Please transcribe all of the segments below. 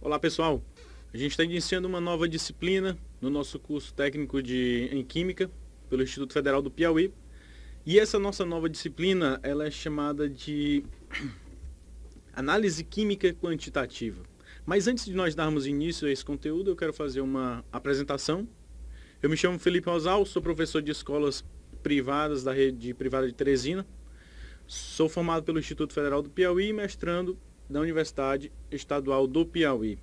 Olá pessoal, a gente está iniciando uma nova disciplina no nosso curso técnico em Química pelo Instituto Federal do Piauí. E essa nossa nova disciplina ela é chamada de Análise Química Quantitativa. Mas antes de nós darmos início a esse conteúdo, eu quero fazer uma apresentação. Eu me chamo Felipe Rosal, sou professor de escolas privadas da rede privada de Teresina. Sou formado pelo Instituto Federal do Piauí e mestrando da Universidade Estadual do Piauí.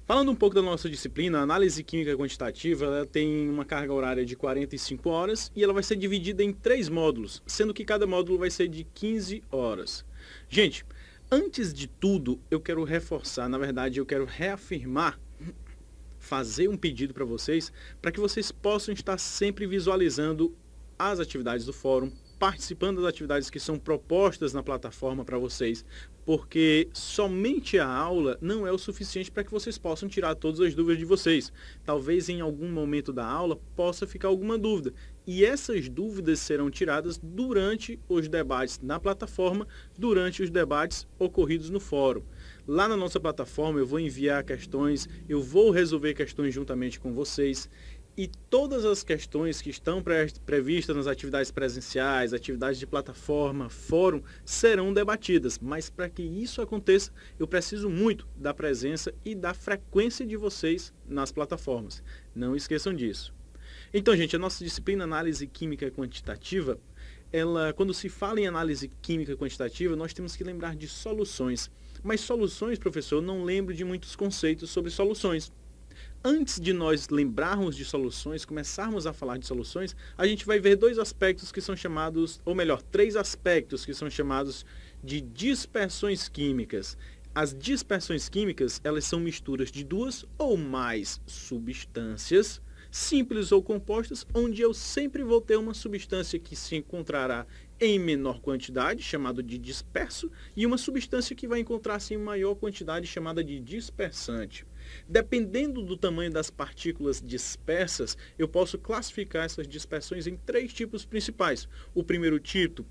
Falando um pouco da nossa disciplina, a análise química quantitativa, ela tem uma carga horária de 45 horas e ela vai ser dividida em 3 módulos, sendo que cada módulo vai ser de 15 horas. Gente, antes de tudo, eu quero reforçar, na verdade, eu quero reafirmar, fazer um pedido para vocês, para que vocês possam estar sempre visualizando as atividades do fórum, participando das atividades que são propostas na plataforma para vocês, porque somente a aula não é o suficiente para que vocês possam tirar todas as dúvidas de vocês. Talvez em algum momento da aula possa ficar alguma dúvida, e essas dúvidas serão tiradas durante os debates na plataforma, durante os debates ocorridos no fórum. Lá na nossa plataforma eu vou enviar questões, eu vou resolver questões juntamente com vocês. E todas as questões que estão previstas nas atividades presenciais, atividades de plataforma, fórum, serão debatidas. Mas para que isso aconteça, eu preciso muito da presença e da frequência de vocês nas plataformas. Não esqueçam disso. Então, gente, a nossa disciplina Análise Química Quantitativa, quando se fala em análise química quantitativa, nós temos que lembrar de soluções. Mas soluções, professor, eu não lembro de muitos conceitos sobre soluções. Antes de nós lembrarmos de soluções, começarmos a falar de soluções, a gente vai ver 2 aspectos que são chamados, ou melhor, 3 aspectos que são chamados de dispersões químicas. As dispersões químicas, elas são misturas de 2 ou mais substâncias, simples ou compostas, onde eu sempre vou ter uma substância que se encontrará em menor quantidade, chamado de disperso, e uma substância que vai encontrar-se em maior quantidade, chamada de dispersante. Dependendo do tamanho das partículas dispersas, eu posso classificar essas dispersões em 3 tipos principais. O primeiro tipo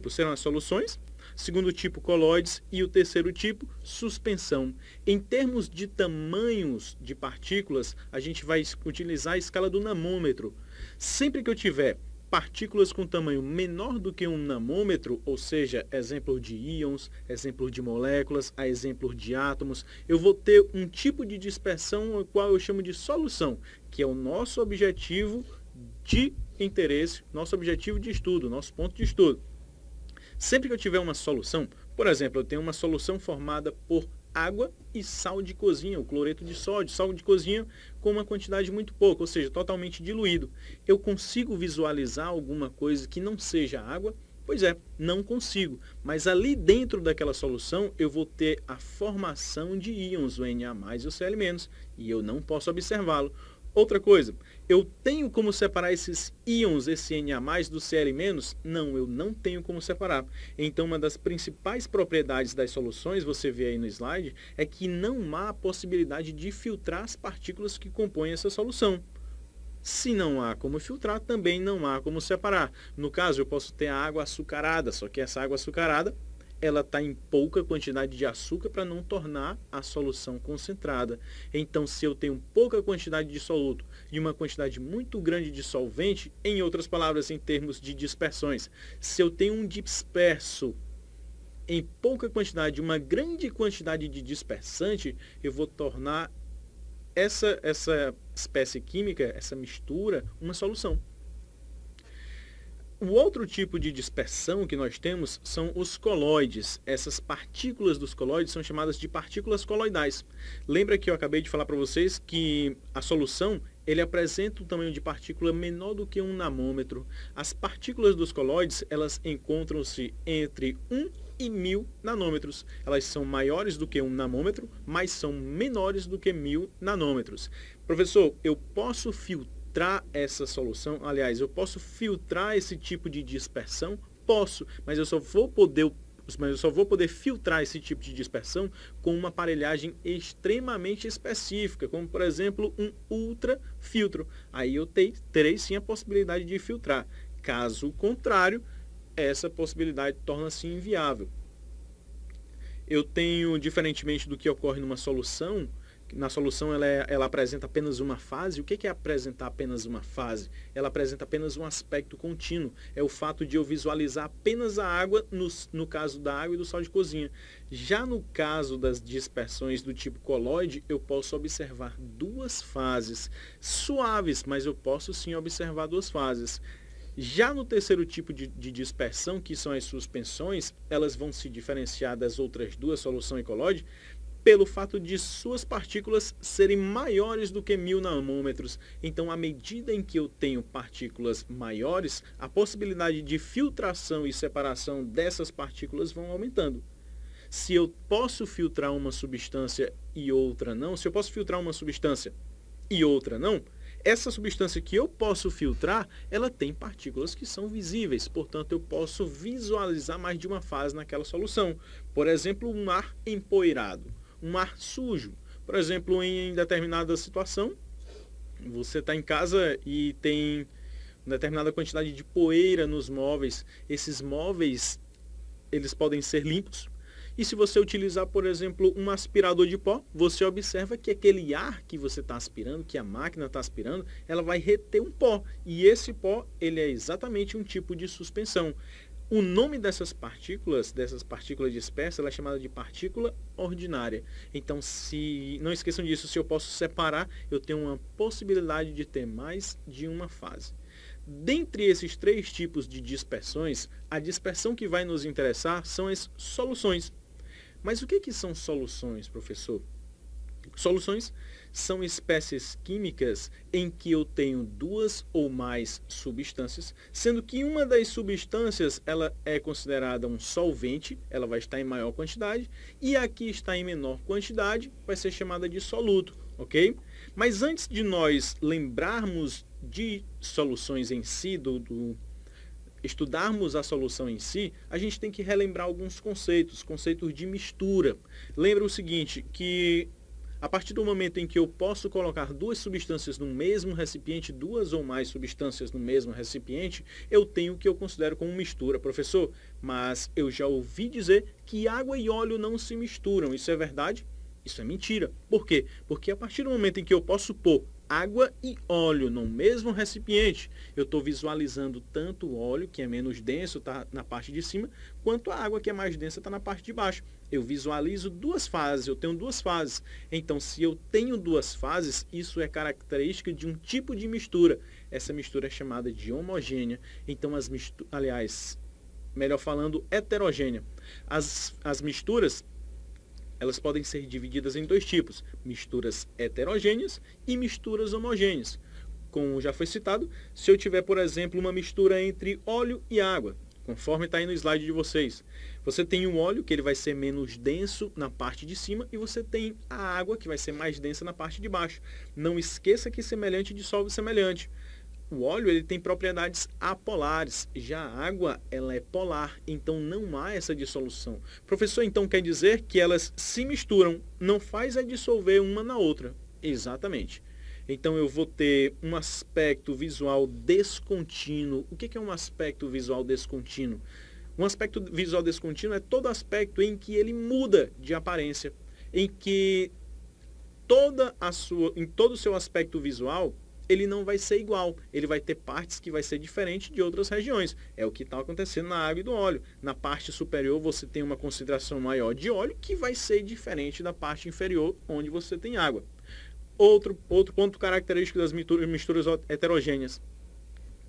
serão as soluções, segundo tipo colóides e o terceiro tipo suspensão. Em termos de tamanhos de partículas, a gente vai utilizar a escala do namômetro. Sempre que eu tiver partículas com tamanho menor do que um namômetro, ou seja, exemplo de íons, exemplo de moléculas, a exemplo de átomos, eu vou ter um tipo de dispersão, o qual eu chamo de solução, que é o nosso objetivo de interesse, nosso objetivo de estudo, nosso ponto de estudo. Sempre que eu tiver uma solução, por exemplo, eu tenho uma solução formada por água e sal de cozinha, o cloreto de sódio, sal de cozinha com uma quantidade muito pouca, ou seja, totalmente diluído. Eu consigo visualizar alguma coisa que não seja água? Pois é, não consigo. Mas ali dentro daquela solução eu vou ter a formação de íons, o Na+ e o Cl-, e eu não posso observá-lo. Outra coisa, eu tenho como separar esses íons, esse Na+ do Cl-? Não, eu não tenho como separar. Então, uma das principais propriedades das soluções, você vê aí no slide, é que não há possibilidade de filtrar as partículas que compõem essa solução. Se não há como filtrar, também não há como separar. No caso, eu posso ter a água açucarada, só que essa água açucarada ela está em pouca quantidade de açúcar para não tornar a solução concentrada. Então, se eu tenho pouca quantidade de soluto e uma quantidade muito grande de solvente, em outras palavras, em termos de dispersões, se eu tenho um disperso em pouca quantidade, uma grande quantidade de dispersante, eu vou tornar essa espécie química, essa mistura, uma solução. O outro tipo de dispersão que nós temos são os colóides. Essas partículas dos colóides são chamadas de partículas coloidais. Lembra que eu acabei de falar para vocês que a solução ele apresenta um tamanho de partícula menor do que um namômetro. As partículas dos colóides elas encontram-se entre 1 e 1000 nanômetros. Elas são maiores do que um namômetro, mas são menores do que 1000 nanômetros. Professor, eu posso filtrar essa solução? Aliás, eu posso filtrar esse tipo de dispersão? Posso, mas eu só vou poder filtrar esse tipo de dispersão com uma aparelhagem extremamente específica, como por exemplo um ultrafiltro. Aí eu terei sim a possibilidade de filtrar. Caso contrário, essa possibilidade torna-se inviável. Eu tenho, diferentemente do que ocorre numa solução, na solução ela apresenta apenas uma fase. O que é apresentar apenas uma fase? Ela apresenta apenas um aspecto contínuo. É o fato de eu visualizar apenas a água, no caso da água e do sal de cozinha. Já no caso das dispersões do tipo colóide, eu posso observar duas fases suaves, mas eu posso sim observar duas fases. Já no terceiro tipo de dispersão, que são as suspensões, elas vão se diferenciar das outras duas, solução e colóide, pelo fato de suas partículas serem maiores do que 1000 nanômetros. Então, à medida em que eu tenho partículas maiores, a possibilidade de filtração e separação dessas partículas vão aumentando. Se eu posso filtrar uma substância e outra não, se eu posso filtrar uma substância e outra não, essa substância que eu posso filtrar, ela tem partículas que são visíveis, portanto eu posso visualizar mais de uma fase naquela solução. Por exemplo, um ar empoeirado, um ar sujo. Por exemplo, em determinada situação, você está em casa e tem uma determinada quantidade de poeira nos móveis. Esses móveis, eles podem ser limpos. E se você utilizar, por exemplo, um aspirador de pó, você observa que aquele ar que você está aspirando, que a máquina está aspirando, ela vai reter um pó. E esse pó, ele é exatamente um tipo de suspensão. O nome dessas partículas dispersas, ela é chamada de partícula ordinária. Então, não esqueçam disso, se eu posso separar, eu tenho uma possibilidade de ter mais de uma fase. Dentre esses três tipos de dispersões, a dispersão que vai nos interessar são as soluções. Mas o que são soluções, professor? Soluções são espécies químicas em que eu tenho duas ou mais substâncias, sendo que uma das substâncias ela é considerada um solvente, ela vai estar em maior quantidade, e a que está em menor quantidade vai ser chamada de soluto, ok? Mas antes de nós lembrarmos de soluções em si, estudarmos a solução em si, a gente tem que relembrar alguns conceitos de mistura. Lembra o seguinte, que a partir do momento em que eu posso colocar duas substâncias no mesmo recipiente, duas ou mais substâncias no mesmo recipiente, eu tenho o que eu considero como mistura, professor. Mas eu já ouvi dizer que água e óleo não se misturam. Isso é verdade? Isso é mentira. Por quê? Porque a partir do momento em que eu posso pôr água e óleo no mesmo recipiente, eu estou visualizando tanto o óleo, que é menos denso, está na parte de cima, quanto a água, que é mais densa, está na parte de baixo. Eu visualizo duas fases, eu tenho duas fases. Então, se eu tenho duas fases, isso é característica de um tipo de mistura. Essa mistura é chamada de homogênea. Então, melhor falando, heterogênea. As misturas, elas podem ser divididas em dois tipos, misturas heterogêneas e misturas homogêneas. Como já foi citado, se eu tiver, por exemplo, uma mistura entre óleo e água, conforme está aí no slide de vocês, você tem o óleo, que ele vai ser menos denso na parte de cima, e você tem a água, que vai ser mais densa na parte de baixo. Não esqueça que semelhante dissolve semelhante. O óleo ele tem propriedades apolares, já a água ela é polar, então não há essa dissolução. Professor, então quer dizer que elas se misturam, não faz a dissolver uma na outra? Exatamente. Então eu vou ter um aspecto visual descontínuo. O que é um aspecto visual descontínuo? Um aspecto visual descontínuo é todo aspecto em que ele muda de aparência, em que em todo o seu aspecto visual ele não vai ser igual, ele vai ter partes que vai ser diferente de outras regiões. É o que está acontecendo na água e do óleo. Na parte superior você tem uma concentração maior de óleo, que vai ser diferente da parte inferior, onde você tem água. Outro ponto característico das misturas heterogêneas: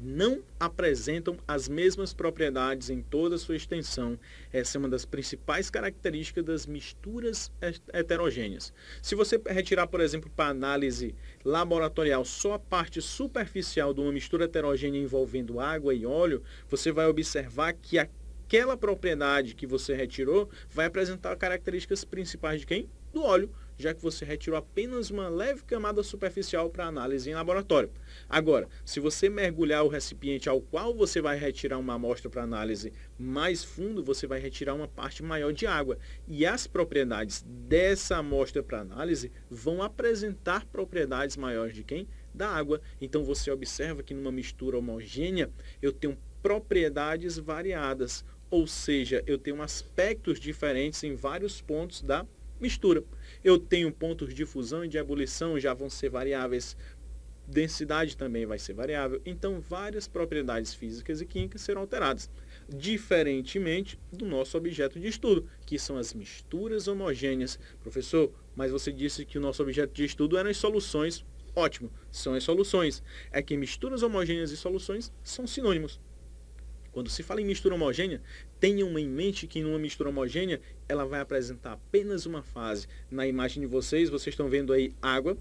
não apresentam as mesmas propriedades em toda a sua extensão. Essa é uma das principais características das misturas heterogêneas. Se você retirar, por exemplo, para análise laboratorial, só a parte superficial de uma mistura heterogênea envolvendo água e óleo, você vai observar que aquela propriedade que você retirou vai apresentar características principais de quem? Do óleo. já que você retirou apenas uma leve camada superficial para análise em laboratório. Agora, se você mergulhar o recipiente ao qual você vai retirar uma amostra para análise mais fundo, você vai retirar uma parte maior de água. E as propriedades dessa amostra para análise vão apresentar propriedades maiores de quem? Da água. Então você observa que numa mistura homogênea eu tenho propriedades variadas, ou seja, eu tenho aspectos diferentes em vários pontos da mistura. Eu tenho pontos de fusão e de ebulição, já vão ser variáveis. Densidade também vai ser variável. Então, várias propriedades físicas e químicas serão alteradas. Diferentemente do nosso objeto de estudo, que são as misturas homogêneas. Professor, mas você disse que o nosso objeto de estudo eram as soluções. Ótimo, são as soluções. É que misturas homogêneas e soluções são sinônimos. Quando se fala em mistura homogênea, tenham em mente que numa mistura homogênea, ela vai apresentar apenas uma fase. Na imagem de vocês estão vendo aí água,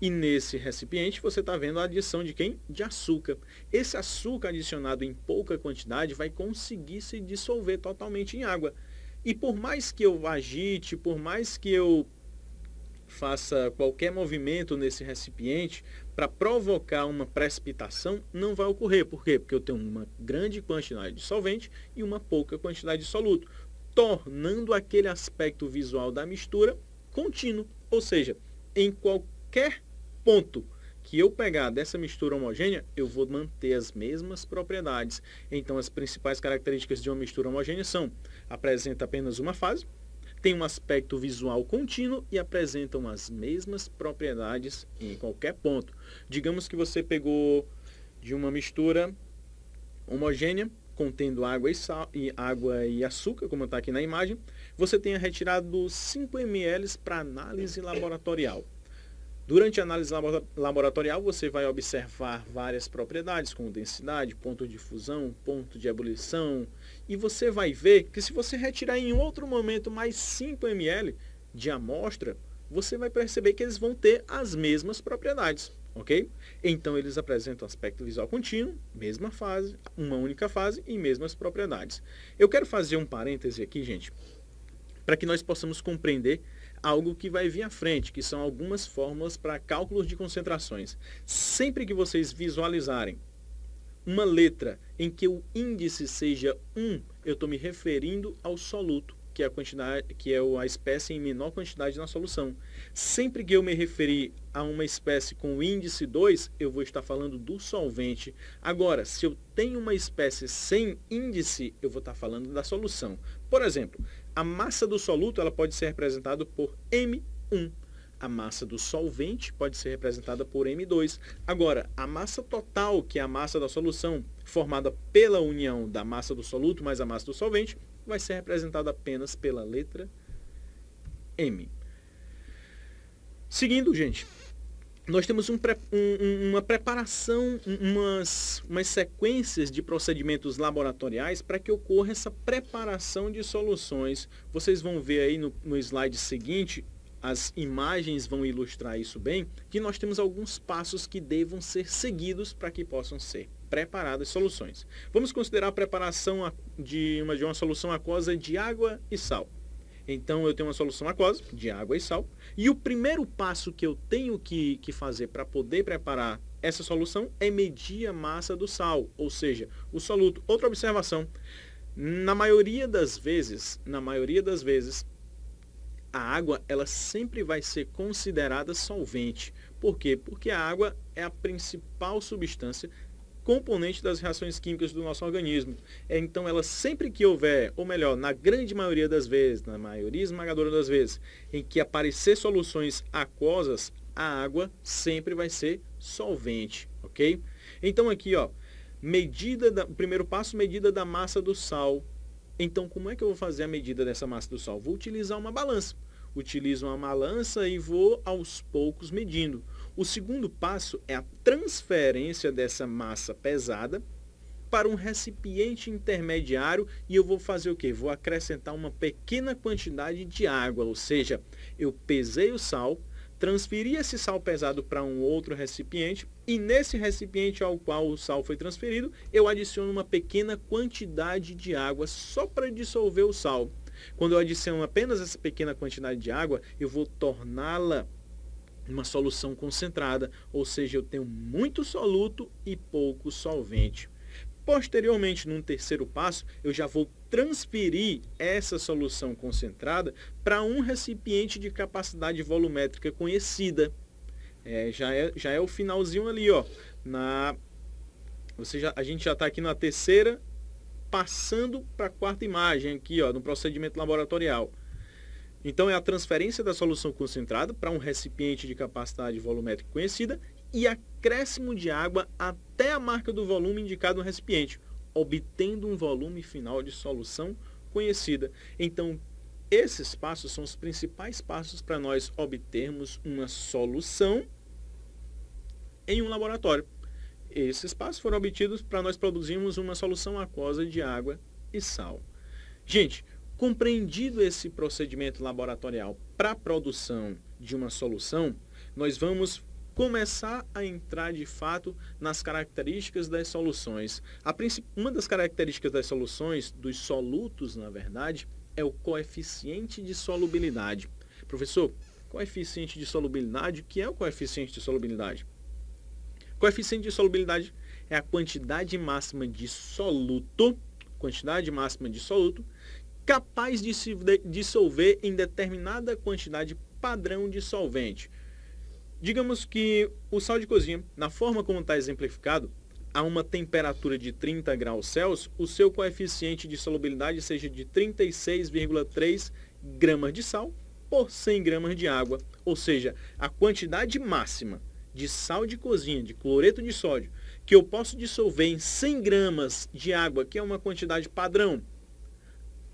e nesse recipiente você está vendo a adição de quem? De açúcar. Esse açúcar adicionado em pouca quantidade vai conseguir se dissolver totalmente em água. E por mais que eu agite, por mais que eu faça qualquer movimento nesse recipiente para provocar uma precipitação, não vai ocorrer. Por quê? Porque eu tenho uma grande quantidade de solvente e uma pouca quantidade de soluto, tornando aquele aspecto visual da mistura contínuo. Ou seja, em qualquer ponto que eu pegar dessa mistura homogênea, eu vou manter as mesmas propriedades. Então, as principais características de uma mistura homogênea são: apresenta apenas uma fase, tem um aspecto visual contínuo e apresentam as mesmas propriedades em qualquer ponto. Digamos que você pegou de uma mistura homogênea, contendo água e açúcar, como está aqui na imagem, você tenha retirado 5 ml para análise laboratorial. Durante a análise laboratorial, você vai observar várias propriedades, como densidade, ponto de fusão, ponto de ebulição, e você vai ver que se você retirar em outro momento mais 5 ml de amostra, você vai perceber que eles vão ter as mesmas propriedades, ok? Então, eles apresentam aspecto visual contínuo, mesma fase, uma única fase e mesmas propriedades. Eu quero fazer um parêntese aqui, gente, para que nós possamos compreender algo que vai vir à frente, que são algumas fórmulas para cálculos de concentrações. Sempre que vocês visualizarem uma letra em que o índice seja 1, eu estou me referindo ao soluto, que é a quantidade, que é a espécie em menor quantidade na solução. Sempre que eu me referir a uma espécie com o índice 2, eu vou estar falando do solvente. Agora, se eu tenho uma espécie sem índice, eu vou estar falando da solução. Por exemplo, a massa do soluto ela pode ser representada por M1. A massa do solvente pode ser representada por M2. Agora, a massa total, que é a massa da solução, formada pela união da massa do soluto mais a massa do solvente, vai ser representada apenas pela letra M. Seguindo, gente, nós temos uma preparação, umas sequências de procedimentos laboratoriais para que ocorra essa preparação de soluções. Vocês vão ver aí no slide seguinte, as imagens vão ilustrar isso bem, que nós temos alguns passos que devam ser seguidos para que possam ser preparadas soluções. Vamos considerar a preparação de uma solução aquosa de água e sal. Então, eu tenho uma solução aquosa de água e sal. E o primeiro passo que eu tenho que fazer para poder preparar essa solução é medir a massa do sal, ou seja, o soluto. Outra observação, na maioria das vezes, a água ela sempre vai ser considerada solvente. Por quê? Porque a água é a principal substância componente das reações químicas do nosso organismo. Então, ela sempre que houver, ou melhor, na grande maioria das vezes, na maioria esmagadora das vezes, em que aparecer soluções aquosas, a água sempre vai ser solvente, ok? Então, aqui, ó, o primeiro passo, medida da massa do sal. Então, como é que eu vou fazer a medida dessa massa do sal? Vou utilizar uma balança. Utilizo uma balança e vou aos poucos medindo. O segundo passo é a transferência dessa massa pesada para um recipiente intermediário e eu vou fazer o quê? Vou acrescentar uma pequena quantidade de água, ou seja, eu pesei o sal, transferi esse sal pesado para um outro recipiente e nesse recipiente ao qual o sal foi transferido, eu adiciono uma pequena quantidade de água só para dissolver o sal. Quando eu adiciono apenas essa pequena quantidade de água, eu vou torná-la uma solução concentrada, ou seja, eu tenho muito soluto e pouco solvente. Posteriormente, num terceiro passo, eu já vou transferir essa solução concentrada para um recipiente de capacidade volumétrica conhecida. Já é o finalzinho ali, ó. A gente já está aqui na terceira, passando para a quarta imagem aqui, ó, no procedimento laboratorial. Então, é a transferência da solução concentrada para um recipiente de capacidade volumétrica conhecida e acréscimo de água até a marca do volume indicado no recipiente, obtendo um volume final de solução conhecida. Então, esses passos são os principais passos para nós obtermos uma solução em um laboratório. Esses passos foram obtidos para nós produzirmos uma solução aquosa de água e sal. Gente, compreendido esse procedimento laboratorial para a produção de uma solução, nós vamos começar a entrar de fato nas características das soluções. Uma das características das soluções, dos solutos, na verdade, é o coeficiente de solubilidade. Professor, coeficiente de solubilidade, o que é o coeficiente de solubilidade? Coeficiente de solubilidade é a quantidade máxima de soluto, capaz de se dissolver em determinada quantidade padrão de solvente. Digamos que o sal de cozinha, na forma como está exemplificado, a uma temperatura de 30 graus Celsius, o seu coeficiente de solubilidade seja de 36,3 gramas de sal por 100 gramas de água. Ou seja, a quantidade máxima de sal de cozinha, de cloreto de sódio, que eu posso dissolver em 100 gramas de água, que é uma quantidade padrão,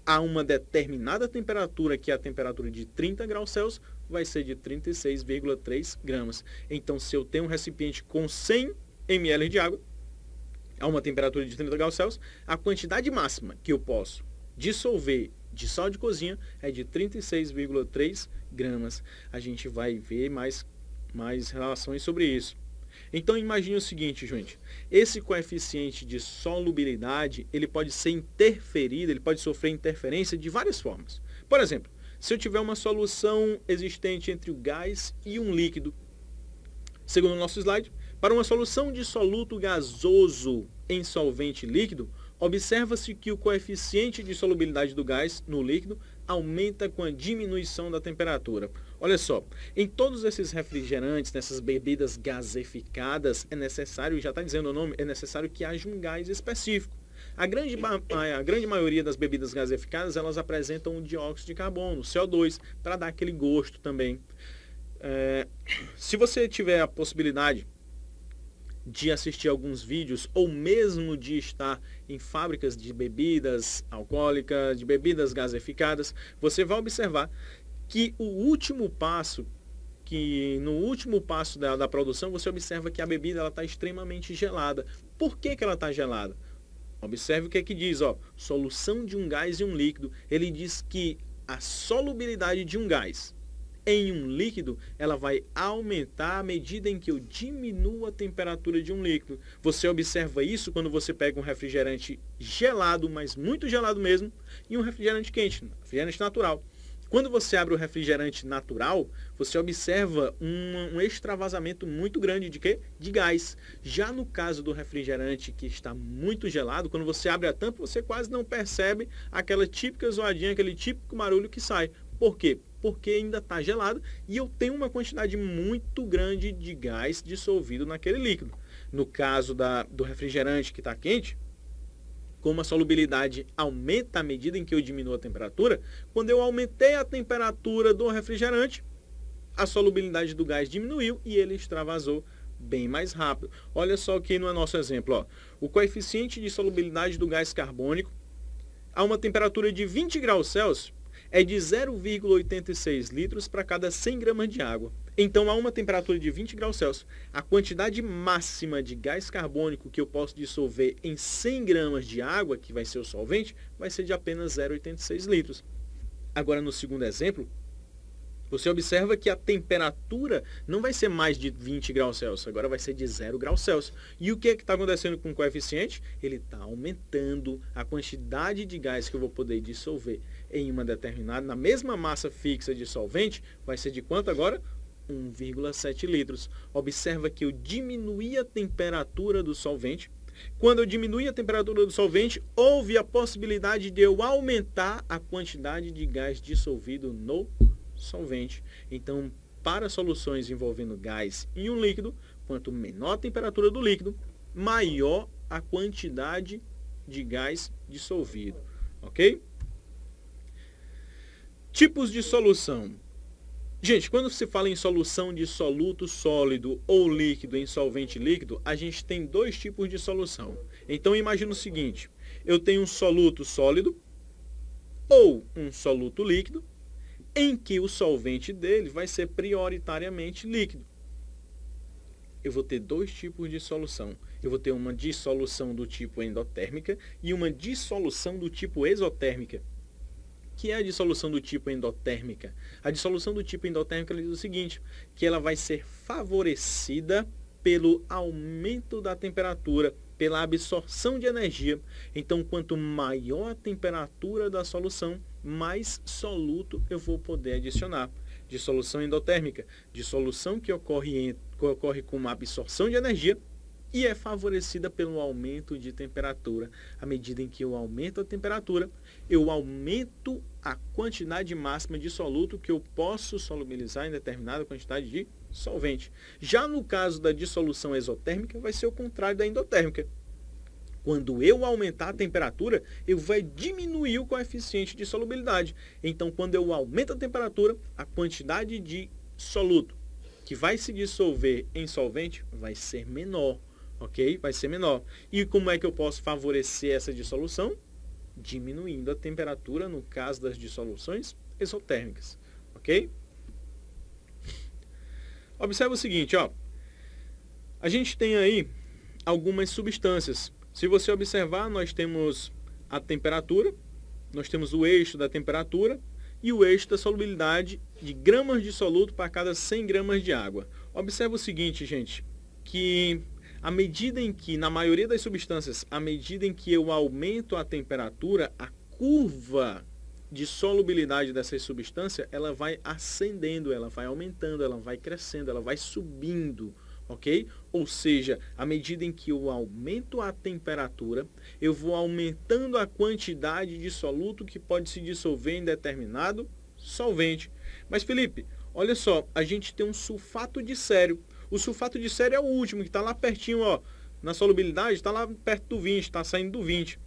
a uma determinada temperatura, que é a temperatura de 30 graus Celsius, vai ser de 36,3 gramas. Então, se eu tenho um recipiente com 100 ml de água, a uma temperatura de 30 graus Celsius, a quantidade máxima que eu posso dissolver de sal de cozinha é de 36,3 gramas. A gente vai ver mais relações sobre isso. Então, imagine o seguinte, gente. Esse coeficiente de solubilidade, ele pode ser interferido, ele pode sofrer interferência de várias formas. Por exemplo, se eu tiver uma solução existente entre o gás e um líquido, segundo o nosso slide, para uma solução de soluto gasoso em solvente líquido, observa-se que o coeficiente de solubilidade do gás no líquido aumenta com a diminuição da temperatura. Olha só, em todos esses refrigerantes, nessas bebidas gaseificadas, é necessário, já está dizendo o nome, é necessário que haja um gás específico. A grande maioria das bebidas gaseificadas, elas apresentam o dióxido de carbono, o CO2, para dar aquele gosto também. Se você tiver a possibilidade de assistir alguns vídeos, ou mesmo de estar em fábricas de bebidas alcoólicas, de bebidas gaseificadas, você vai observar que no último passo da produção, você observa que a bebida está extremamente gelada. Por que ela está gelada? Observe o que é que diz, ó, solução de um gás e um líquido. Ele diz que a solubilidade de um gás em um líquido, ela vai aumentar à medida em que eu diminuo a temperatura de um líquido. Você observa isso quando você pega um refrigerante gelado, mas muito gelado mesmo, e um refrigerante quente, refrigerante natural. Quando você abre o refrigerante natural, você observa um extravasamento muito grande de quê? De gás. Já no caso do refrigerante que está muito gelado, quando você abre a tampa, você quase não percebe aquela típica zoadinha, aquele típico barulho que sai. Por quê? Porque ainda está gelado e eu tenho uma quantidade muito grande de gás dissolvido naquele líquido. No caso do refrigerante que está quente, como a solubilidade aumenta à medida em que eu diminuo a temperatura, quando eu aumentei a temperatura do refrigerante, a solubilidade do gás diminuiu e ele extravasou bem mais rápido. Olha só aqui no nosso exemplo, ó. O coeficiente de solubilidade do gás carbônico a uma temperatura de 20 graus Celsius é de 0,86 litros para cada 100 gramas de água. Então, a uma temperatura de 20 graus Celsius, a quantidade máxima de gás carbônico que eu posso dissolver em 100 gramas de água, que vai ser o solvente, vai ser de apenas 0,86 litros. Agora, no segundo exemplo, Você observa que a temperatura não vai ser mais de 20 graus Celsius, agora vai ser de 0 graus Celsius. E o que é que está acontecendo com o coeficiente? Ele está aumentando a quantidade de gás que eu vou poder dissolver em uma determinada, na mesma massa fixa de solvente, vai ser de quanto agora? 1,7 litros. Observa que eu diminuí a temperatura do solvente. Quando eu diminui a temperatura do solvente, houve a possibilidade de eu aumentar a quantidade de gás dissolvido no solvente. Então, para soluções envolvendo gás e um líquido, quanto menor a temperatura do líquido, maior a quantidade de gás dissolvido, ok? Tipos de solução. Gente, quando se fala em solução de soluto sólido ou líquido em solvente líquido, a gente tem dois tipos de solução. Então, imagina o seguinte, eu tenho um soluto sólido ou um soluto líquido, em que o solvente dele vai ser prioritariamente líquido. Eu vou ter dois tipos de solução. Eu vou ter uma dissolução do tipo endotérmica e uma dissolução do tipo exotérmica. Que é a dissolução do tipo endotérmica? A dissolução do tipo endotérmica diz o seguinte, que ela vai ser favorecida pelo aumento da temperatura, pela absorção de energia. Então, quanto maior a temperatura da solução, mais soluto eu vou poder adicionar. Dissolução endotérmica, dissolução que ocorre com uma absorção de energia e é favorecida pelo aumento de temperatura. À medida em que eu aumento a temperatura, eu aumento a quantidade máxima de soluto que eu posso solubilizar em determinada quantidade de solvente. Já no caso da dissolução exotérmica, vai ser o contrário da endotérmica. Quando eu aumentar a temperatura, eu vou diminuir o coeficiente de solubilidade. Então, quando eu aumento a temperatura, a quantidade de soluto que vai se dissolver em solvente vai ser menor, ok? Vai ser menor. E como é que eu posso favorecer essa dissolução? Diminuindo a temperatura, no caso das dissoluções exotérmicas, ok? Observa o seguinte, ó. A gente tem aí algumas substâncias. Se você observar, nós temos a temperatura, nós temos o eixo da temperatura e o eixo da solubilidade de gramas de soluto para cada 100 gramas de água. Observa o seguinte, gente, que à medida em que, na maioria das substâncias, à medida em que eu aumento a temperatura, a curva de solubilidade dessa substância, ela vai ascendendo, ela vai aumentando, ela vai crescendo, ela vai subindo. Ok? Ou seja, à medida em que eu aumento a temperatura, eu vou aumentando a quantidade de soluto que pode se dissolver em determinado solvente. Mas, Felipe, olha só, a gente tem um sulfato de sério. O sulfato de sério é o último, que está lá pertinho, ó, na solubilidade, está lá perto do 20, está saindo do 20.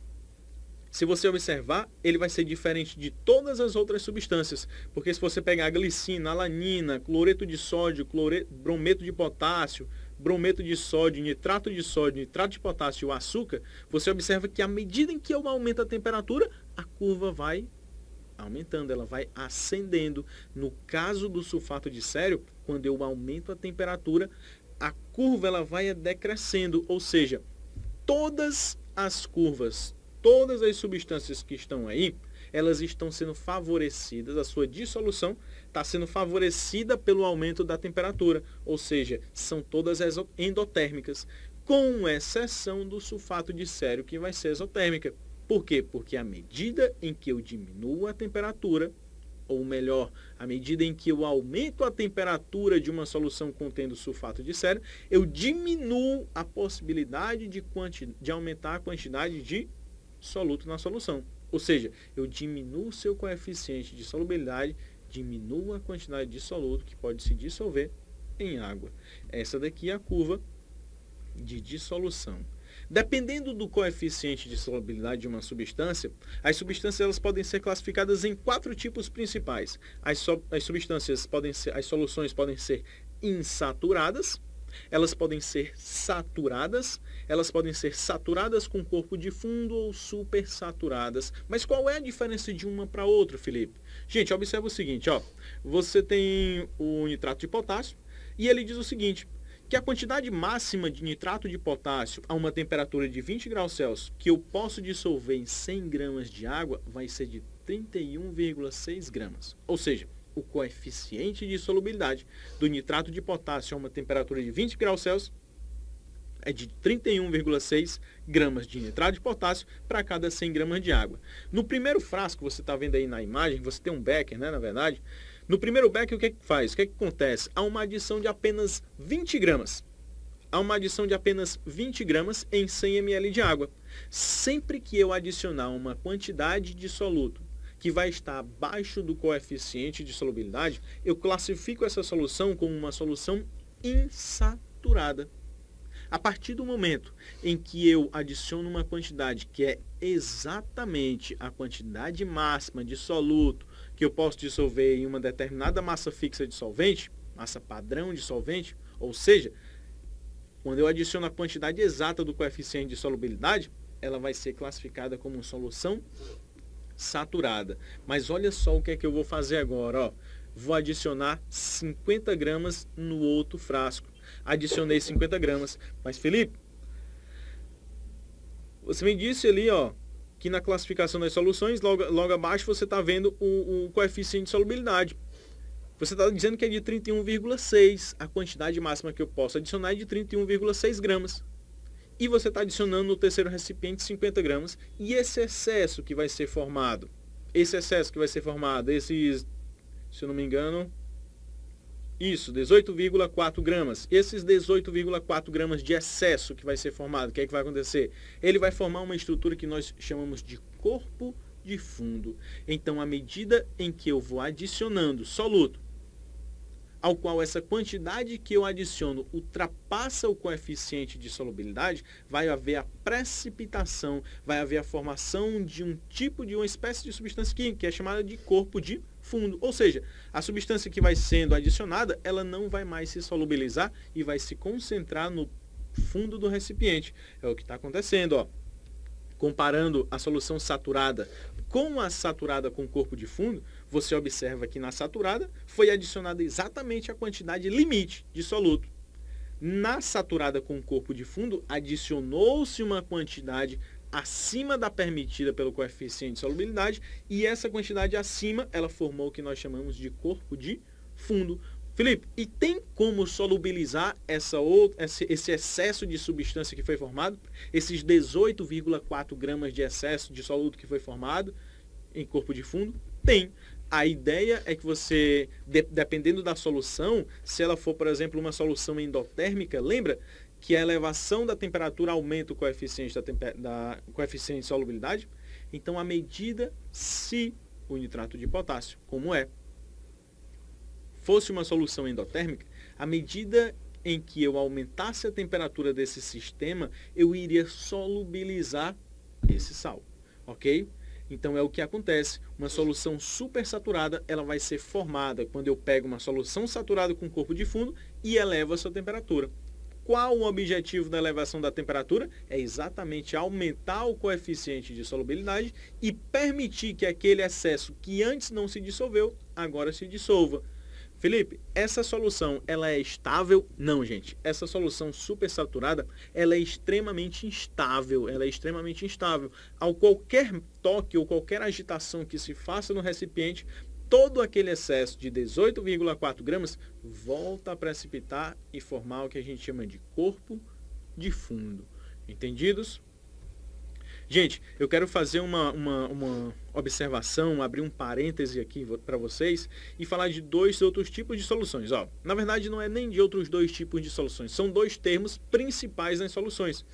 Se você observar, ele vai ser diferente de todas as outras substâncias. Porque se você pegar a glicina, alanina, cloreto de sódio, brometo de potássio, brometo de sódio, nitrato de potássio e o açúcar, você observa que à medida em que eu aumento a temperatura, a curva vai aumentando, ela vai ascendendo. No caso do sulfato de sério, quando eu aumento a temperatura, a curva ela vai decrescendo, ou seja, todas as curvas, todas as substâncias que estão aí, elas estão sendo favorecidas, a sua dissolução está sendo favorecida pelo aumento da temperatura, ou seja, são todas endotérmicas, com exceção do sulfato de sério, que vai ser exotérmica. Por quê? Porque à medida em que eu diminuo a temperatura, ou melhor, à medida em que eu aumento a temperatura de uma solução contendo sulfato de sério, eu diminuo a possibilidade de aumentar a quantidade de soluto na solução. Ou seja, eu diminuo o seu coeficiente de solubilidade, diminuo a quantidade de soluto que pode se dissolver em água. Essa daqui é a curva de dissolução. Dependendo do coeficiente de solubilidade de uma substância, as substâncias elas podem ser classificadas em 4 tipos principais. As soluções podem ser insaturadas, elas podem ser saturadas, elas podem ser saturadas com corpo de fundo ou supersaturadas. Mas qual é a diferença de uma para outra, Felipe? Gente, observa o seguinte, ó. Você tem o nitrato de potássio e ele diz o seguinte, que a quantidade máxima de nitrato de potássio a uma temperatura de 20 graus Celsius que eu posso dissolver em 100 gramas de água vai ser de 31,6 gramas. Ou seja, o coeficiente de solubilidade do nitrato de potássio a uma temperatura de 20 graus Celsius é de 31,6 gramas de nitrato de potássio para cada 100 gramas de água. No primeiro frasco, você está vendo aí na imagem, você tem um becker, né, na verdade. No primeiro becker, o que faz? O que acontece? Há uma adição de apenas 20 gramas. Há uma adição de apenas 20 gramas em 100 ml de água. Sempre que eu adicionar uma quantidade de soluto que vai estar abaixo do coeficiente de solubilidade, eu classifico essa solução como uma solução insaturada. A partir do momento em que eu adiciono uma quantidade que é exatamente a quantidade máxima de soluto que eu posso dissolver em uma determinada massa fixa de solvente, massa padrão de solvente, ou seja, quando eu adiciono a quantidade exata do coeficiente de solubilidade, ela vai ser classificada como solução saturada. Mas olha só o que é que eu vou fazer agora. Ó. Vou adicionar 50 gramas no outro frasco. Adicionei 50 gramas. Mas, Felipe, você me disse ali, ó, que na classificação das soluções, logo abaixo, você está vendo o coeficiente de solubilidade. Você está dizendo que é de 31,6. A quantidade máxima que eu posso adicionar é de 31,6 gramas. E você está adicionando no terceiro recipiente 50 gramas. E esse excesso que vai ser formado, esses, se eu não me engano, isso, 18,4 gramas. Esses 18,4 gramas de excesso que vai ser formado, o que é que vai acontecer? Ele vai formar uma estrutura que nós chamamos de corpo de fundo. Então, à medida em que eu vou adicionando soluto, ao qual essa quantidade que eu adiciono ultrapassa o coeficiente de solubilidade, vai haver a precipitação, vai haver a formação de uma espécie de substância química, que é chamada de corpo de fundo. Ou seja, a substância que vai sendo adicionada, ela não vai mais se solubilizar e vai se concentrar no fundo do recipiente. É o que está acontecendo, ó. Comparando a solução saturada com a saturada com corpo de fundo, você observa que na saturada foi adicionada exatamente a quantidade limite de soluto. Na saturada com corpo de fundo, adicionou-se uma quantidade acima da permitida pelo coeficiente de solubilidade e essa quantidade acima, ela formou o que nós chamamos de corpo de fundo. Felipe, e tem como solubilizar esse excesso de substância que foi formado? Esses 18,4 gramas de excesso de soluto que foi formado em corpo de fundo? Tem. A ideia é que você, dependendo da solução, se ela for, por exemplo, uma solução endotérmica, lembra que a elevação da temperatura aumenta o coeficiente coeficiente de solubilidade? Então, à medida, se o nitrato de potássio, como fosse uma solução endotérmica, à medida em que eu aumentasse a temperatura desse sistema, eu iria solubilizar esse sal, ok? Então é o que acontece, uma solução supersaturada, ela vai ser formada quando eu pego uma solução saturada com corpo de fundo e elevo a sua temperatura. Qual o objetivo da elevação da temperatura? É exatamente aumentar o coeficiente de solubilidade e permitir que aquele excesso que antes não se dissolveu, agora se dissolva. Felipe, essa solução, ela é estável? Não, gente. Essa solução supersaturada, ela é extremamente instável. Ao qualquer toque ou qualquer agitação que se faça no recipiente, todo aquele excesso de 18,4 gramas volta a precipitar e formar o que a gente chama de corpo de fundo. Entendidos? Gente, eu quero fazer uma observação, abrir um parêntese aqui para vocês e falar de dois outros tipos de soluções. Ó, na verdade, não é nem de outros dois tipos de soluções, são dois termos principais nas soluções,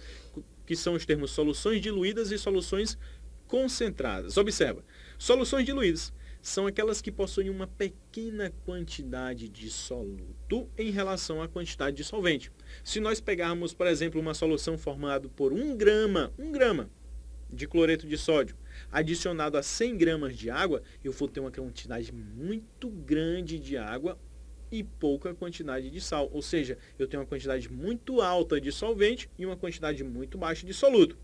que são os termos soluções diluídas e soluções concentradas. Observa, soluções diluídas são aquelas que possuem uma pequena quantidade de soluto em relação à quantidade de solvente. Se nós pegarmos, por exemplo, uma solução formada por 1 grama de cloreto de sódio, adicionado a 100 gramas de água, eu vou ter uma quantidade muito grande de água e pouca quantidade de sal. Ou seja, eu tenho uma quantidade muito alta de solvente e uma quantidade muito baixa de soluto.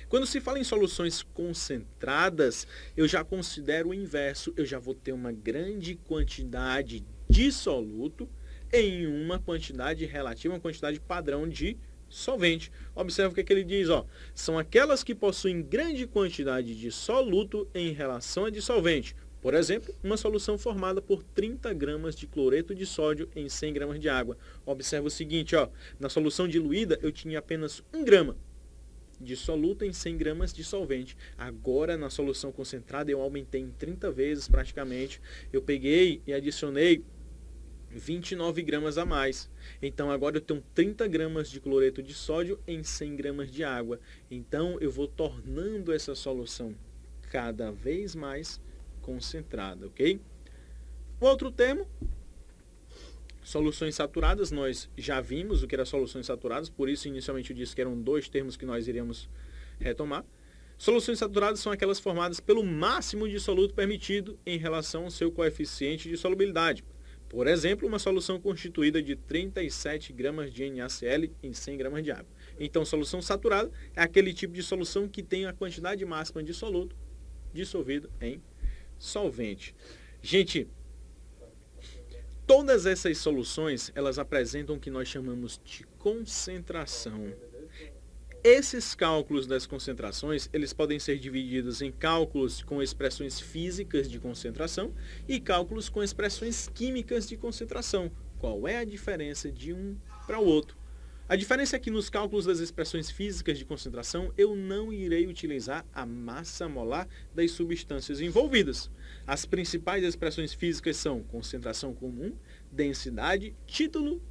Quando se fala em soluções concentradas, eu já considero o inverso. Eu já vou ter uma grande quantidade de soluto em uma quantidade relativa, uma quantidade padrão de solvente. Observe o que ele diz, ó. São aquelas que possuem grande quantidade de soluto em relação a dissolvente, Por exemplo, uma solução formada por 30 gramas de cloreto de sódio em 100 gramas de água. Observa o seguinte, ó, na solução diluída eu tinha apenas 1 grama de soluto em 100 gramas de solvente. Agora, na solução concentrada, eu aumentei em 30 vezes praticamente. Eu peguei e adicionei 29 gramas a mais. Então, agora eu tenho 30 gramas de cloreto de sódio em 100 gramas de água. Então, eu vou tornando essa solução cada vez mais concentrada, ok? O outro termo, soluções saturadas, nós já vimos o que eram soluções saturadas, por isso inicialmente eu disse que eram 2 termos que nós iríamos retomar. Soluções saturadas são aquelas formadas pelo máximo de soluto permitido em relação ao seu coeficiente de solubilidade. Por exemplo, uma solução constituída de 37 gramas de NaCl em 100 gramas de água. Então, solução saturada é aquele tipo de solução que tem a quantidade máxima de soluto dissolvido em solvente. Gente, todas essas soluções, elas apresentam o que nós chamamos de concentração. Esses cálculos das concentrações, eles podem ser divididos em cálculos com expressões físicas de concentração e cálculos com expressões químicas de concentração. Qual é a diferença de um para o outro? A diferença é que nos cálculos das expressões físicas de concentração, eu não irei utilizar a massa molar das substâncias envolvidas. As principais expressões físicas são concentração comum, densidade, título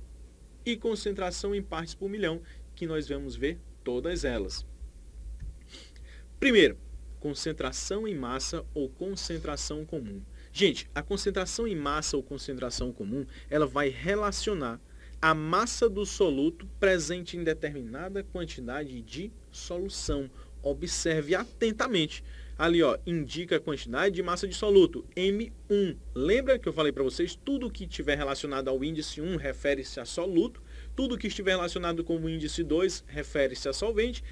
e concentração em partes por milhão, que nós vamos ver todas elas. Primeiro, concentração em massa ou concentração comum. Gente, a concentração em massa ou concentração comum, ela vai relacionar a massa do soluto presente em determinada quantidade de solução. Observe atentamente. Ali, ó, indica a quantidade de massa de soluto, M1. Lembra que eu falei para vocês? Tudo que estiver relacionado ao índice 1 refere-se a soluto. Tudo que estiver relacionado com o índice 2 refere-se a solvente.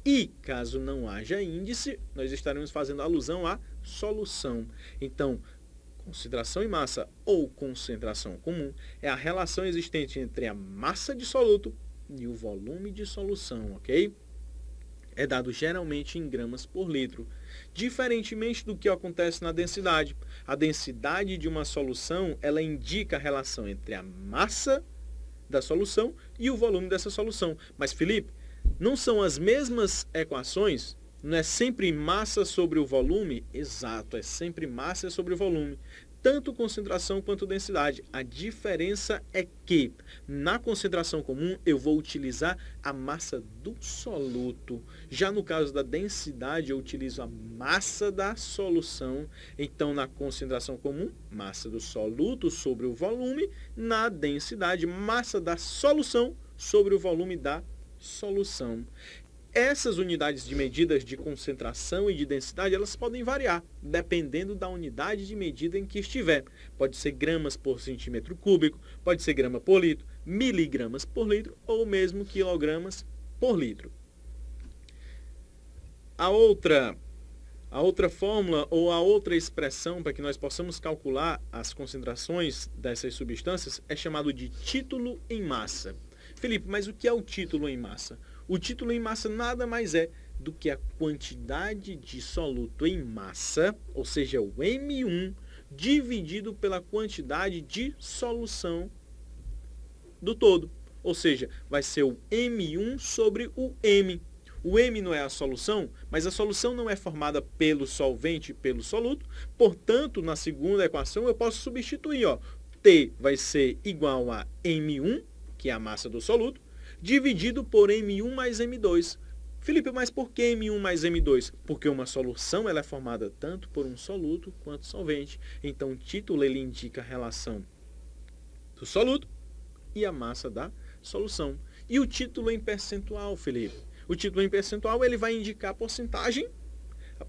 E, caso não haja índice, nós estaremos fazendo alusão à solução. Então, concentração em massa ou concentração comum é a relação existente entre a massa de soluto e o volume de solução, ok? É dado geralmente em gramas por litro. Diferentemente do que acontece na densidade. A densidade de uma solução, ela indica a relação entre a massa da solução e o volume dessa solução. Mas, Felipe, não são as mesmas equações? Não é sempre massa sobre o volume? Exato, é sempre massa sobre o volume. Tanto concentração quanto densidade. A diferença é que na concentração comum eu vou utilizar a massa do soluto. Já no caso da densidade eu utilizo a massa da solução. Então na concentração comum, massa do soluto sobre o volume. Na densidade, massa da solução sobre o volume da solução. Essas unidades de medidas de concentração e de densidade, elas podem variar, dependendo da unidade de medida em que estiver. Pode ser gramas por centímetro cúbico, pode ser grama por litro, miligramas por litro ou mesmo quilogramas por litro. A outra fórmula ou a outra expressão para que nós possamos calcular as concentrações dessas substâncias é chamado de título em massa. Felipe, mas o que é o título em massa? O título em massa nada mais é do que a quantidade de soluto em massa, ou seja, o M1, dividido pela quantidade de solução do todo. Ou seja, vai ser o M1 sobre o M. O M não é a solução, mas a solução não é formada pelo solvente e pelo soluto. Portanto, na segunda equação eu posso substituir. Ó, T vai ser igual a M1, que é a massa do soluto, dividido por M1 mais M2. Felipe, mas por que M1 mais M2? Porque uma solução ela é formada tanto por um soluto quanto solvente. Então, o título ele indica a relação do soluto e a massa da solução. E o título em percentual, Felipe? O título em percentual ele vai indicar a porcentagem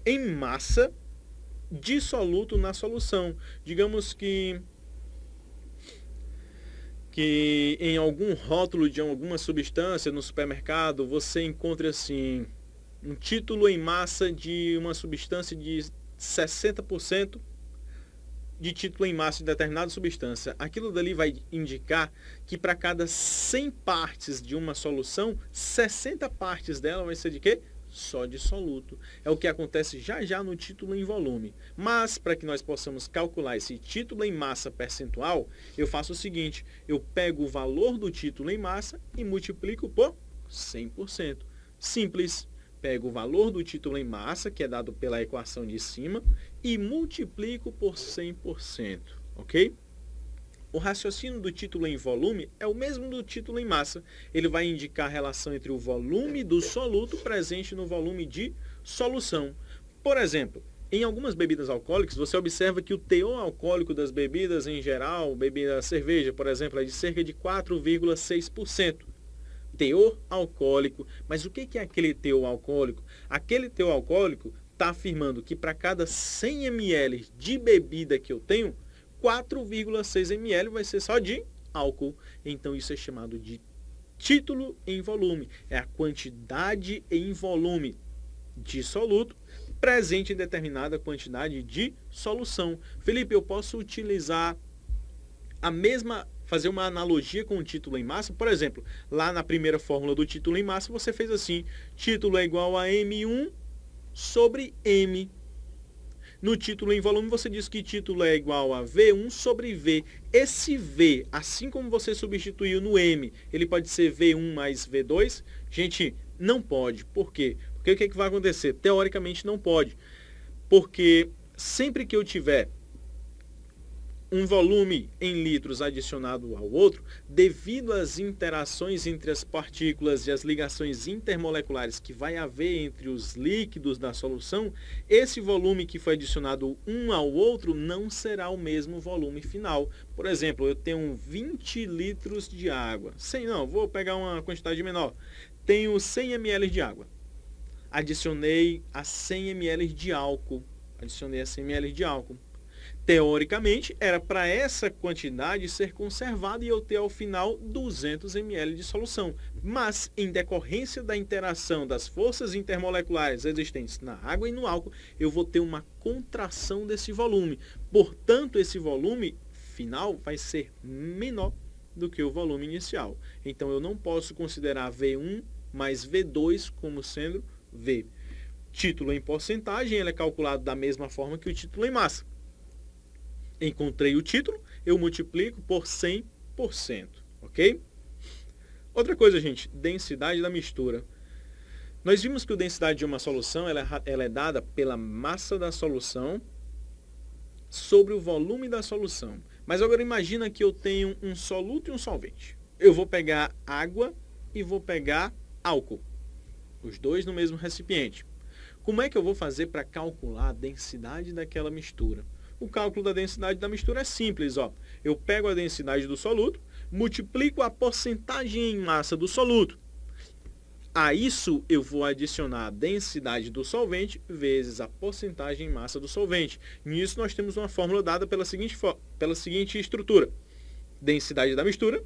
em massa de soluto na solução. Digamos que em algum rótulo de alguma substância no supermercado, você encontra assim, um título em massa de uma substância de 60% de título em massa de determinada substância. Aquilo dali vai indicar que para cada 100 partes de uma solução, 60 partes dela vai ser de quê? só de soluto. É o que acontece já já no título em volume. Mas, para que nós possamos calcular esse título em massa percentual, eu faço o seguinte, eu pego o valor do título em massa e multiplico por 100%. Simples. Pego o valor do título em massa, que é dado pela equação de cima, e multiplico por 100%, ok? O raciocínio do título em volume é o mesmo do título em massa. Ele vai indicar a relação entre o volume do soluto presente no volume de solução. Por exemplo, em algumas bebidas alcoólicas, você observa que o teor alcoólico das bebidas em geral, bebida cerveja, por exemplo, é de cerca de 4,6%. Teor alcoólico. Mas o que é aquele teor alcoólico? Aquele teor alcoólico está afirmando que para cada 100 ml de bebida que eu tenho, 4,6 ml vai ser só de álcool. Então isso é chamado de título em volume. É a quantidade em volume de soluto presente em determinada quantidade de solução. Felipe, eu posso utilizar fazer uma analogia com o título em massa? Por exemplo, lá na primeira fórmula do título em massa, você fez assim, título é igual a M1 sobre M. No título em volume, você diz que título é igual a V1 sobre V. Esse V, assim como você substituiu no M, ele pode ser V1 mais V2? Gente, não pode. Por quê? Porque o que vai acontecer? Teoricamente não pode. Porque sempre que eu tiver um volume em litros adicionado ao outro, devido às interações entre as partículas e as ligações intermoleculares que vai haver entre os líquidos da solução, esse volume que foi adicionado um ao outro não será o mesmo volume final. Por exemplo, eu tenho 20 litros de água. Vou pegar uma quantidade menor. Tenho 100 ml de água. Adicionei a 100 ml de álcool. Teoricamente, era para essa quantidade ser conservada e eu ter ao final 200 ml de solução. Mas, em decorrência da interação das forças intermoleculares existentes na água e no álcool, eu vou ter uma contração desse volume. Portanto, esse volume final vai ser menor do que o volume inicial. Então, eu não posso considerar V1 mais V2 como sendo V. Título em porcentagem, ele é calculado da mesma forma que o título em massa. Encontrei o título, eu multiplico por 100%, ok? Outra coisa, gente, densidade da mistura. Nós vimos que a densidade de uma solução ela é dada pela massa da solução sobre o volume da solução. Mas agora imagina que eu tenho um soluto e um solvente. Eu vou pegar água e vou pegar álcool, os dois no mesmo recipiente. Como é que eu vou fazer para calcular a densidade daquela mistura? O cálculo da densidade da mistura é simples, ó. Eu pego a densidade do soluto, multiplico a porcentagem em massa do soluto. A isso eu vou adicionar a densidade do solvente vezes a porcentagem em massa do solvente. Nisso nós temos uma fórmula dada pela seguinte estrutura. Densidade da mistura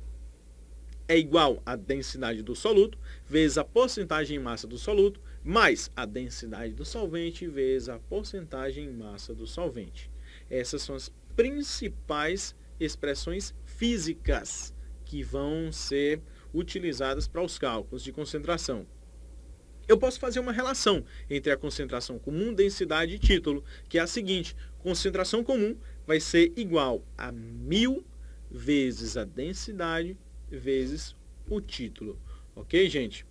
é igual à densidade do soluto vezes a porcentagem em massa do soluto mais a densidade do solvente vezes a porcentagem em massa do solvente. Essas são as principais expressões físicas que vão ser utilizadas para os cálculos de concentração. Eu posso fazer uma relação entre a concentração comum, densidade e título, que é a seguinte: concentração comum vai ser igual a 1000 vezes a densidade vezes o título. Ok, gente?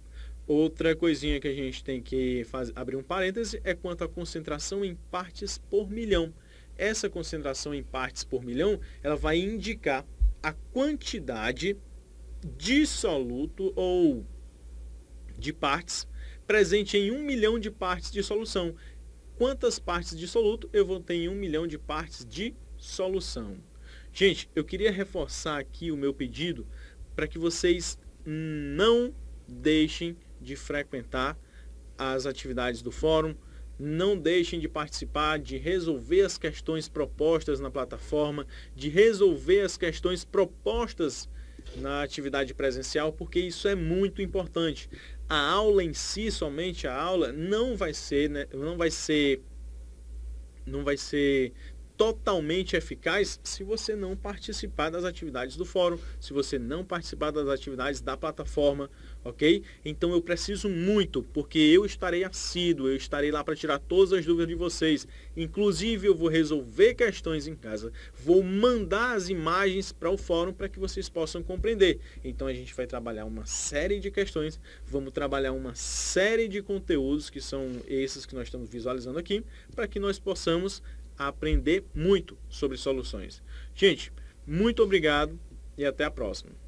Outra coisinha que a gente tem que abrir um parêntese é quanto à concentração em partes por milhão. Essa concentração em partes por milhão, ela vai indicar a quantidade de soluto ou de partes presente em 1 milhão de partes de solução. Quantas partes de soluto eu vou ter em 1 milhão de partes de solução? Gente, eu queria reforçar aqui o meu pedido para que vocês não deixem de frequentar as atividades do fórum, não deixem de participar, de resolver as questões propostas na plataforma, de resolver as questões propostas na atividade presencial, porque isso é muito importante. A aula em si, somente a aula, não vai ser totalmente eficaz se você não participar das atividades do fórum, se você não participar das atividades da plataforma, ok? Então eu preciso muito, porque eu estarei assíduo, eu estarei lá para tirar todas as dúvidas de vocês. Inclusive eu vou resolver questões em casa, vou mandar as imagens para o fórum para que vocês possam compreender. Então a gente vai trabalhar uma série de questões, vamos trabalhar uma série de conteúdos que são esses que nós estamos visualizando aqui, para que nós possamos aprender muito sobre soluções. Gente, muito obrigado e até a próxima.